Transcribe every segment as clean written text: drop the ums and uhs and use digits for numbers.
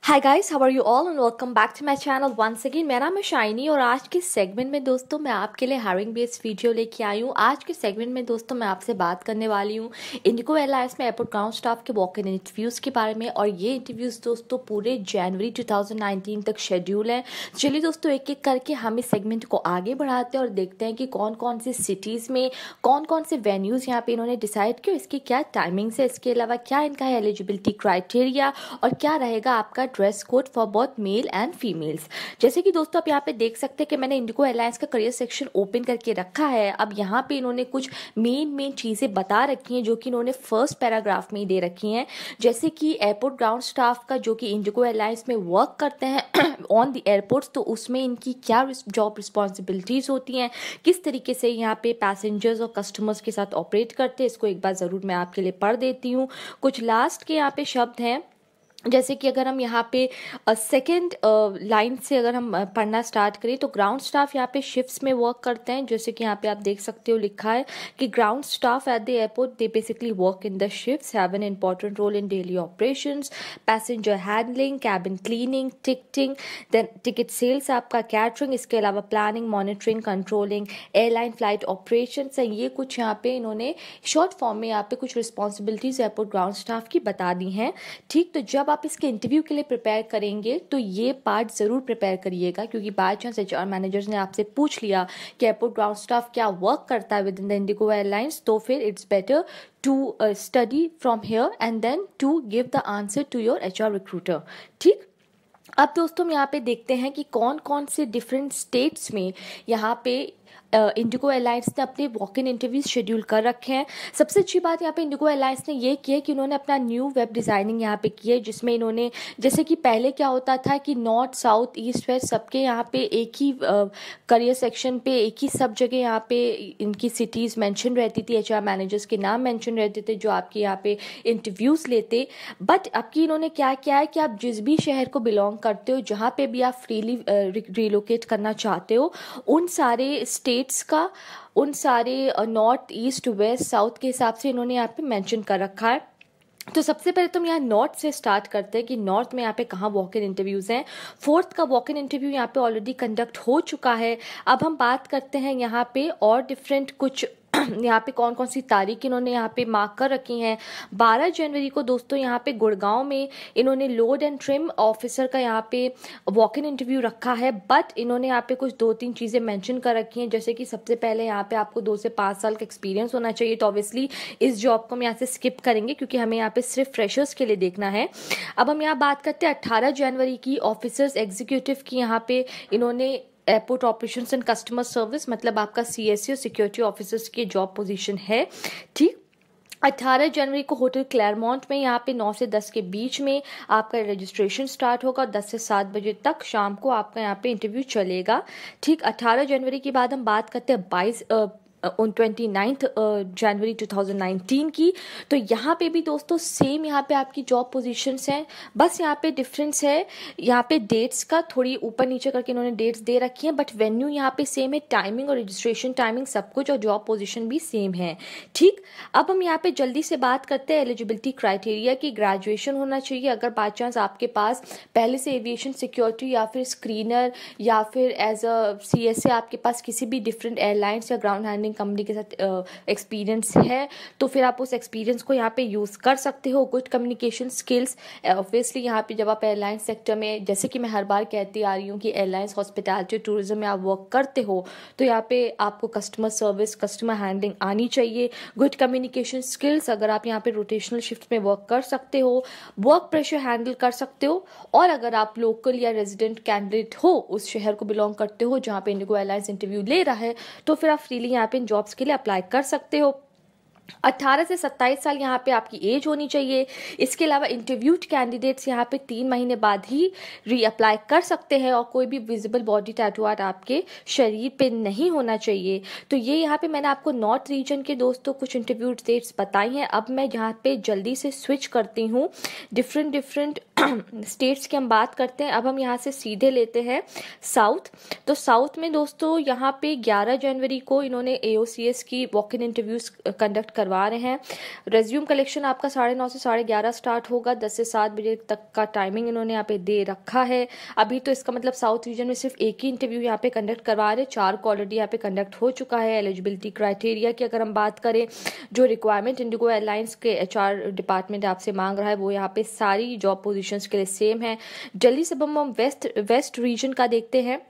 Hi guys, how are you all and welcome back to my channel once again. मेरा नाम है shiny और आज के सेगमेंट में दोस्तों मैं आपके लिए हायरिंग बेस्ड वीडियो लेके आई हूँ। आज के सेगमेंट में दोस्तों मैं आपसे बात करने वाली हूँ इंडिगो एयरलाइंस में एयरपोर्ट ग्राउंड स्टाफ के वॉक इन इंटरव्यूज़ के बारे में। और ये इंटरव्यूज़ दोस्तों पूरे जनवरी 2019 तक शेड्यूल है। चलिए दोस्तों एक एक करके हम इस सेगमेंट को आगे बढ़ाते हैं और देखते हैं कि कौन कौन सी सिटीज़ में कौन कौन से वेन्यूज़ यहाँ पे इन्होंने डिसाइड किया, इसकी क्या टाइमिंग्स है, इसके अलावा क्या इनका है एलिजिबिलिटी क्राइटेरिया और क्या रहेगा आपका dress code for both male and females. जैसे कि दोस्तों आप यहाँ पे देख सकते हैं कि मैंने इंडिगो एयरलाइंस का करियर सेक्शन ओपन करके रखा है। अब यहाँ पे इन्होंने कुछ मेन चीज़ें बता रखी हैं जो कि इन्होंने फर्स्ट पैराग्राफ में ही दे रखी हैं। जैसे कि एयरपोर्ट ग्राउंड स्टाफ का जो कि इंडिगो एयरलाइंस में वर्क करते हैं ऑन द एयरपोर्ट्स, तो उसमें इनकी क्या जॉब रिस्पॉन्सिबिलिटीज़ होती हैं, किस तरीके से यहाँ पे पैसेंजर्स और कस्टमर्स के साथ ऑपरेट करते हैं, इसको एक बार ज़रूर मैं आपके लिए पढ़ देती हूँ। कुछ लास्ट के यहाँ पे शब्द हैं, जैसे कि अगर हम यहाँ पे सेकेंड लाइन से अगर हम पढ़ना स्टार्ट करें तो ग्राउंड स्टाफ यहाँ पे शिफ्ट्स में वर्क करते हैं। जैसे कि यहाँ पे आप देख सकते हो लिखा है कि ground staff at the airport they basically work in the shifts, have an important role in daily operations, passenger handling, cabin cleaning, ticketing, then ticket sales, आपका कैटरिंग, इसके अलावा planning, monitoring, controlling, airline flight operations है। ये कुछ यहाँ पे इन्होंने short form में यहाँ पे कुछ रिस्पॉन्सिबिलिटीज एयरपोर्ट ग्राउंड स्टाफ की बता दी हैं। ठीक, तो जब आप इसके इंटरव्यू के लिए प्रिपेयर करेंगे तो ये पार्ट ज़रूर प्रिपेयर करिएगा, क्योंकि बाय चांस एचआर मैनेजर्स ने आपसे पूछ लिया कि एयरपोर्ट ग्राउंड स्टाफ क्या वर्क करता है within the IndiGo Airlines, तो फिर it's better to study from here and then to give the answer to your HR recruiter. ठीक, अब दोस्तों हम यहाँ पे देखते हैं कि कौन कौन से डिफरेंट स्टेट्स में यहाँ पे इंडिगो एयरलाइंस ने अपने वॉक इन इंटरव्यूज शेड्यूल कर रखे हैं। सबसे अच्छी बात यहाँ पे इंडिगो एयरलाइंस ने ये की है कि उन्होंने अपना न्यू वेब डिज़ाइनिंग यहाँ पे की है, जिसमें इन्होंने, जैसे कि पहले क्या होता था कि नॉर्थ साउथ ईस्ट वेस्ट सबके यहाँ पे एक ही करियर सेक्शन पे एक ही सब जगह यहाँ पे इनकी सिटीज़ मेंशन रहती थी, एचआर मैनेजर्स के नाम मेंशन रहते थे जो आपके यहाँ पे इंटरव्यूज़ लेते। बट अब की इन्होंने क्या किया है कि आप जिस भी शहर को बिलोंग करते हो, जहाँ पे भी आप फ्रीली रिलोकेट करना चाहते हो, उन सारे स्टेट्स का, उन सारे नॉर्थ ईस्ट वेस्ट साउथ के हिसाब से इन्होंने यहाँ पे मेंशन कर रखा है। तो सबसे पहले तो हम यहाँ नॉर्थ से स्टार्ट करते हैं कि नॉर्थ में यहाँ पे कहाँ वॉक इन इंटरव्यूज़ हैं। फोर्थ का वॉक इन इंटरव्यू यहाँ पे ऑलरेडी कंडक्ट हो चुका है। अब हम बात करते हैं यहाँ पे और डिफरेंट कुछ यहाँ पे कौन कौन सी तारीख इन्होंने यहाँ पे मार्क कर रखी हैं। 12 जनवरी को दोस्तों यहाँ पे गुड़गांव में इन्होंने लोड एंड ट्रिम ऑफिसर का यहाँ पे वॉक इन इंटरव्यू रखा है। बट इन्होंने यहाँ पे कुछ 2-3 चीज़ें मेंशन कर रखी हैं, जैसे कि सबसे पहले यहाँ पे आपको 2 से 5 साल का एक्सपीरियंस होना चाहिए। तो ऑब्वियसली इस जॉब को हम यहाँ से स्किप करेंगे क्योंकि हमें यहाँ पे सिर्फ फ्रेशर्स के लिए देखना है। अब हम यहाँ बात करते हैं 18 जनवरी की ऑफिसर्स एग्जीक्यूटिव की। यहाँ पे इन्होंने airport operations and customer service, मतलब आपका सीएससी और सिक्योरिटी ऑफिसर्स की जॉब पोजीशन है। ठीक, 18 जनवरी को होटल क्लेरमोंट में यहाँ पे 9 से 10 के बीच में आपका रजिस्ट्रेशन स्टार्ट होगा। 10 से 7 बजे तक शाम को आपका यहाँ पे इंटरव्यू चलेगा। ठीक, 18 जनवरी के बाद हम बात करते हैं 29 जनवरी 2019 की। तो यहाँ पे भी दोस्तों सेम यहाँ पे आपकी जॉब पोजीशंस हैं, बस यहाँ पे डिफरेंस है, यहाँ पे डेट्स का थोड़ी ऊपर नीचे करके इन्होंने डेट्स दे रखी हैं, बट वेन्यू यहाँ पे सेम है, टाइमिंग और रजिस्ट्रेशन टाइमिंग सब कुछ और जॉब पोजीशन भी सेम है। ठीक, अब हम यहाँ पे जल्दी से बात करते हैं एलिजिबिलिटी क्राइटेरिया की। ग्रेजुएशन होना चाहिए, अगर बाई चांस आपके पास पहले से एविएशन सिक्योरिटी या फिर स्क्रीनर या फिर एज अ सीएसए आपके पास किसी भी डिफरेंट एयरलाइंस या ग्राउंड हैंडलिंग कंपनी के साथ एक्सपीरियंस है तो फिर आप उस एक्सपीरियंस को यहाँ पे यूज़ कर सकते हो। गुड कम्युनिकेशन स्किल्स, ऑब्वियसली यहाँ पे जब आप एयरलाइंस सेक्टर में, जैसे कि मैं हर बार कहती आ रही हूँ कि एयरलाइंस हॉस्पिटैलिटी टूरिज्म में आप वर्क करते हो तो यहाँ पे आपको कस्टमर सर्विस, कस्टमर हैंडलिंग आनी चाहिए। गुड कम्युनिकेशन स्किल्स, अगर आप यहाँ पे रोटेशनल शिफ्ट में वर्क कर सकते हो, वर्क प्रेशर हैंडल कर सकते हो, और अगर आप लोकल या रेजिडेंट कैंडिडेट हो, उस शहर को बिलोंग करते हो जहाँ पे इंडिगो एयरलाइंस इंटरव्यू ले रहा है, तो फिर आप फ्रीली यहाँ पे जॉब्स के लिए अप्लाई कर सकते हो। 18 से 27 साल यहाँ पे आपकी एज होनी चाहिए। इसके अलावा इंटरव्यूड कैंडिडेट्स यहाँ पे 3 महीने बाद ही रीअप्लाई कर सकते हैं और कोई भी विजिबल बॉडी टैटू आर्ट आपके शरीर पे नहीं होना चाहिए। तो ये यहाँ पे मैंने आपको नॉर्थ रीजन के दोस्तों कुछ इंटरव्यू डेट्स बताई हैं। अब मैं यहाँ पे जल्दी से स्विच करती हूँ डिफरेंट स्टेट्स की हम बात करते हैं, अब हम यहाँ से सीधे लेते हैं साउथ। तो साउथ में दोस्तों यहाँ पे 11 जनवरी को इन्होंने AOCS की वॉक इन इंटरव्यूज कंडक्ट करवा रहे हैं। रेज्यूम कलेक्शन आपका 9:30 से 11:30 स्टार्ट होगा, 10 से 7 बजे तक का टाइमिंग इन्होंने यहाँ पे दे रखा है। अभी तो इसका मतलब साउथ रीजन में सिर्फ एक ही इंटरव्यू यहाँ पे कंडक्ट करवा रहे हैं, 4 को ऑलरेडी यहाँ पे कंडक्ट हो चुका है। एलिजिबिलिटी क्राइटेरिया की अगर हम बात करें, जो रिक्वायरमेंट इंडिगो एयरलाइंस के HR डिपार्टमेंट आपसे मांग रहा है वो यहाँ पे सारी जॉब पोजीशंस के लिए सेम है। जल्दी से हम वेस्ट रीजन का देखते हैं।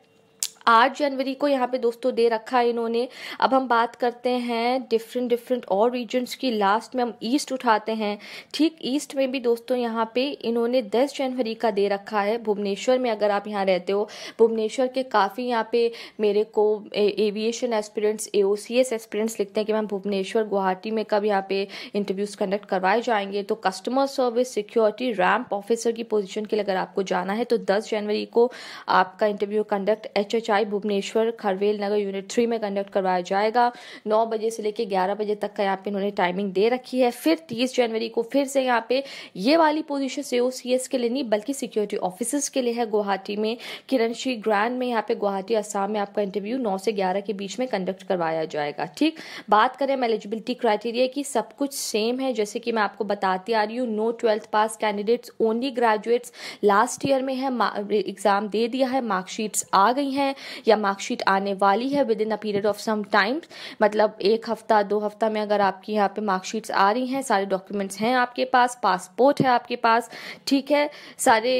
8 जनवरी को यहाँ पे दोस्तों दे रखा है इन्होंने। अब हम बात करते हैं डिफरेंट और रीजन्स की। लास्ट में हम ईस्ट उठाते हैं। ठीक ईस्ट में भी दोस्तों यहाँ पे इन्होंने 10 जनवरी का दे रखा है। भुवनेश्वर में अगर आप यहाँ रहते हो, भुवनेश्वर के काफ़ी यहाँ पे मेरे को एविएशन एस्पिरेंट्स, AOCS एस्पिरेंट्स लिखते हैं कि मैम भुवनेश्वर गुवाहाटी में कब यहाँ पे इंटरव्यूज़ कंडक्ट करवाए जाएंगे। तो customer service security ramp officer की पोजीशन के लिए अगर आपको जाना है तो 10 जनवरी को आपका interview conduct HHI Bhubaneswar Kharavela नगर यूनिट 3 में कंडक्ट करवाया जाएगा। 9 बजे से लेकर 11 बजे तक का यहाँ पे इन्होंने टाइमिंग दे रखी है। फिर 30 जनवरी को फिर से यहाँ पे ये वाली पोजीशन AOCS के लिए नहीं बल्कि सिक्योरिटी ऑफिसर्स के लिए है गुवाहाटी में, किरणश्री ग्रैंड में यहाँ पे गुवाहाटी असम में आपका इंटरव्यू 9 से 11 के बीच में कंडक्ट करवाया जाएगा। ठीक, बात करें एलिजिबिलिटी क्राइटेरिया की, सब कुछ सेम है जैसे कि मैं आपको बताती आ रही हूँ। No 12th pass candidates, only graduates, last year में है, एग्जाम दे दिया है, मार्कशीट्स आ गई हैं या मार्कशीट आने वाली है within a period of some time, मतलब 1 हफ्ता 2 हफ्ता में अगर आपकी यहाँ पे मार्कशीट्स आ रही हैं, सारे डॉक्यूमेंट्स हैं आपके पास, पासपोर्ट है आपके पास, ठीक है, सारे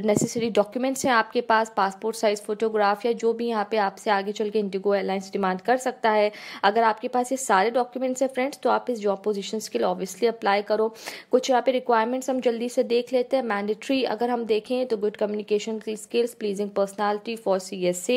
नेसेसरी डॉक्यूमेंट्स हैं आपके पास, पासपोर्ट साइज फोटोग्राफ या जो भी यहाँ पे आपसे आगे चल के इंडिगो एयरलाइंस डिमांड कर सकता है। अगर आपके पास ये सारे डॉक्यूमेंट्स है फ्रेंड्स तो आप इस जॉब पोजीशंस के लिए ऑब्वियसली अप्लाई करो। कुछ यहाँ पे रिक्वायरमेंट्स हम जल्दी से देख लेते हैं। मैंडेटरी अगर हम देखें तो good communication skills, pleasing personality for CSA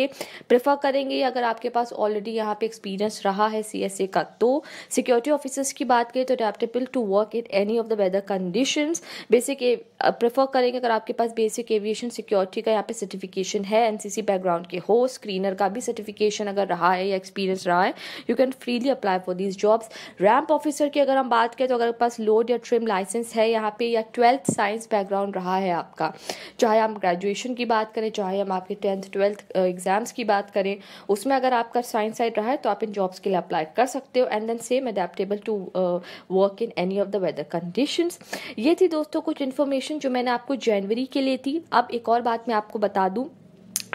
prefer करेंगे अगर आपके पास ऑलरेडी यहाँ पे एक्सपीरियंस रहा है CSA का। तो सिक्योरिटी ऑफिसर्स की बात करें तो adaptable to work in any of the weather conditions, basic prefer करेंगे अगर आपके पास बेसिक एविएशन सिक्योरिटी का यहाँ पे सर्टिफिकेशन है, NCC बैकग्राउंड के हो, स्क्रीनर का भी सर्टिफिकेशन अगर रहा है या एक्सपीरियंस रहा है, you can freely apply for these jobs. Ramp officer की अगर हम बात करें तो अगर आपके पास लोड या ट्रिम लाइसेंस है यहाँ पे या 12th साइंस बैकग्राउंड रहा है आपका, चाहे हम ग्रेजुएशन की बात करें चाहे हम आपके 10th 12th एग्जाम्स की बात करें, उसमें अगर आपका साइंस साइड रहा है तो आप इन जॉब्स के लिए अप्लाई कर सकते हो। And then same adaptable to work in any of the weather conditions. ये थी दोस्तों कुछ इन्फॉर्मेशन जो मैंने आपको जनवरी के लिए थी। अब एक और बात मैं आपको बता दूं,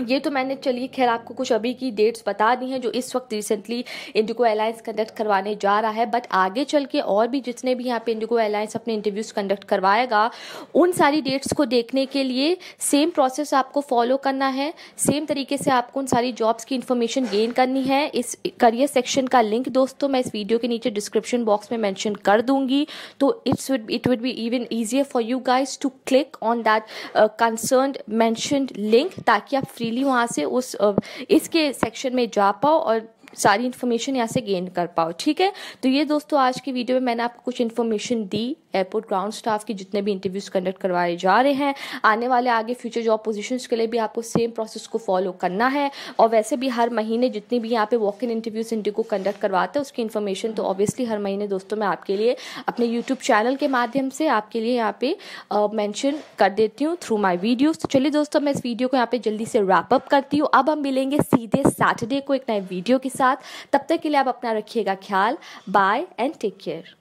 ये तो मैंने चलिए खैर आपको कुछ अभी की डेट्स बता दी हैं जो इस वक्त रिसेंटली इंडिगो एयरलाइंस कंडक्ट करवाने जा रहा है, बट आगे चल के और भी जितने भी यहाँ पे इंडिगो एयरलाइंस अपने इंटरव्यूज़ कंडक्ट करवाएगा उन सारी डेट्स को देखने के लिए सेम प्रोसेस आपको फॉलो करना है, सेम तरीके से आपको उन सारी जॉब्स की इन्फॉर्मेशन गेन करनी है। इस करियर सेक्शन का लिंक दोस्तों मैं इस वीडियो के नीचे डिस्क्रिप्शन बॉक्स में मैंशन कर दूंगी, तो it would be even easier for you guys to click on that concerned mentioned link, ताकि आप फ्रीली वहाँ से उस इसके सेक्शन में जा पाओ और सारी इन्फॉर्मेशन यहाँ से गेन कर पाओ। ठीक है, तो ये दोस्तों आज की वीडियो में मैंने आपको कुछ इन्फॉर्मेशन दी एयरपोर्ट ग्राउंड स्टाफ की जितने भी इंटरव्यूज कंडक्ट करवाए जा रहे हैं। आने वाले आगे फ्यूचर जॉब पोजीशंस के लिए भी आपको सेम प्रोसेस को फॉलो करना है, और वैसे भी हर महीने जितनी भी यहाँ पे walk in interviews Indigo conduct करवाते हैं उसकी इन्फॉर्मेशन तो ऑब्वियसली हर महीने दोस्तों मैं आपके लिए अपने यूट्यूब चैनल के माध्यम से आपके लिए यहाँ पे मैंशन कर देती हूँ थ्रू माई वीडियोज़। तो चलिए दोस्तों मैं इस वीडियो को यहाँ पे जल्दी से रैप अप करती हूँ। अब हम मिलेंगे सीधे सैटरडे को एक नए वीडियो के साथ, तब तक के लिए आप अपना रखिएगा ख्याल। Bye and take care.